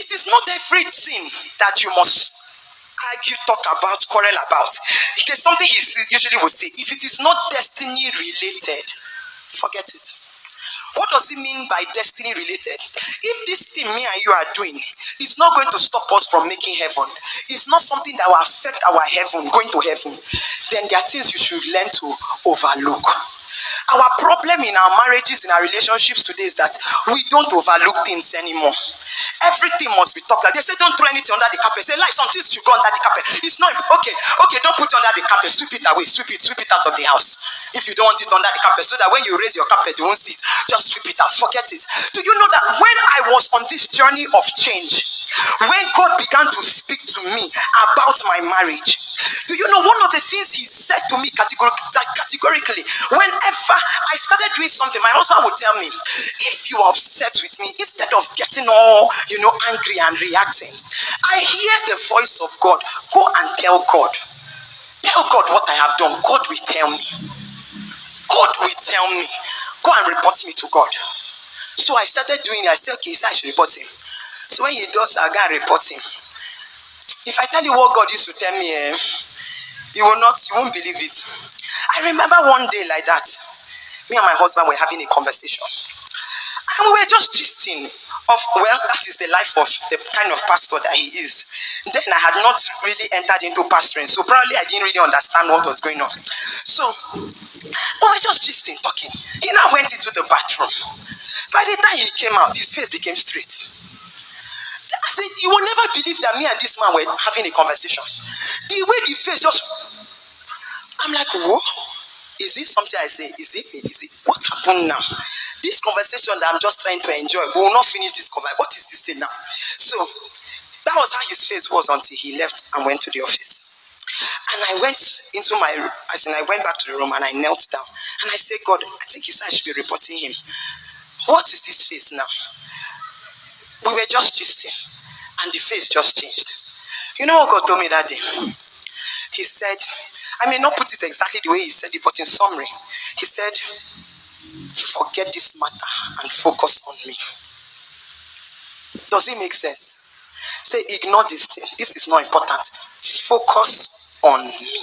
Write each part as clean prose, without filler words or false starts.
It is not everything that you must argue, talk about, quarrel about. There's something he usually will say. If it is not destiny related, forget it. What does it mean by destiny related? If this thing me and you are doing is not going to stop us from making heaven, it's not something that will affect our heaven, going to heaven, then there are things you should learn to overlook. Our problem in our marriages, in our relationships today is that we don't overlook things anymore. Everything must be talked about. They say don't throw anything under the carpet. Say like some things should go under the carpet. It's not okay. Don't put it under the carpet. Sweep it away. Sweep it out of the house. If you don't want it under the carpet, so that when you raise your carpet, you won't see it. Just sweep it out. Forget it. Do you know that when I was on this journey of change, when God began to speak to me about my marriage, do you know one of the things he said to me categorically, whenever I started doing something, my husband would tell me, if you are upset with me, instead of getting all, angry and reacting, I hear the voice of God. Go and tell God. Tell God what I have done. God will tell me. God will tell me. Go and report me to God. So I started doing it. I said, okay, I should report him. So when he does, I go and report him. If I tell you what God used to tell me, you won't believe it. I remember one day like that, me and my husband were having a conversation. And we were just gisting of, that is the life of the kind of pastor that he is. Then I had not really entered into pastoring, so probably I didn't really understand what was going on. So we were just gisting, talking. He now went into the bathroom. By the time he came out, his face became straight. I said, you will never believe that me and this man were having a conversation. The way the face just, I'm like, whoa, is this something I say? Is it me? Is it? What happened now? This conversation that I'm just trying to enjoy, we will not finish this conversation. What is this thing now? So that was how his face was until he left and went to the office. And I went into I went back to the room and I knelt down. And I said, God, I think he said I should be reporting him. What is this face now? We were just gisting, and the face just changed. You know what God told me that day? He said, I may not put it exactly the way he said it, but in summary, he said, forget this matter and focus on me. Does it make sense? Say, ignore this thing. This is not important. Focus on me.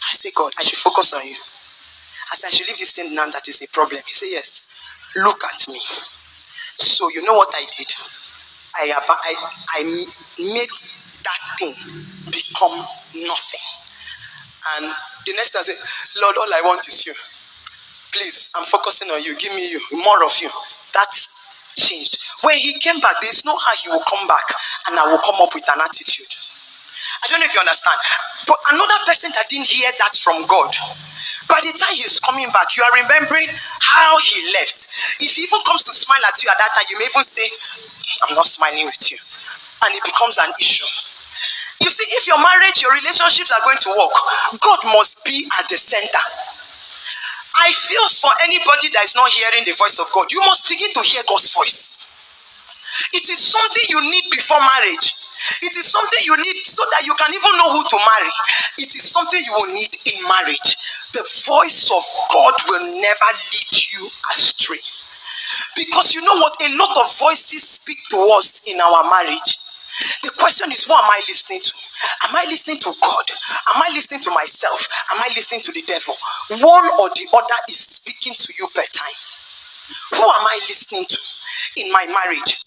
I say, God, I should focus on you. I said, I should leave this thing down that is a problem. He said, yes. Look at me. So you know what I did? I made that thing become nothing. And the next time I said, Lord, all I want is you. Please, I'm focusing on you. Give me you. More of you. That changed. When he came back, there's no how he will come back and I will come up with an attitude. I don't know if you understand. But another person that didn't hear that from God, by the time he's coming back, you are remembering how he left. If he even comes to smile at you at that time, you may even say, I'm not smiling with you. And it becomes an issue. You see, if your marriage, your relationships are going to work, God must be at the center. I feel for anybody that is not hearing the voice of God, you must begin to hear God's voice. It is something you need before marriage. It is something you need so that you can even know who to marry. It is something you will need in marriage. The voice of God will never lead you astray. Because you know what? A lot of voices speak to us in our marriage. The question is, who am I listening to? Am I listening to God? Am I listening to myself? Am I listening to the devil? One or the other is speaking to you per time. Who am I listening to in my marriage?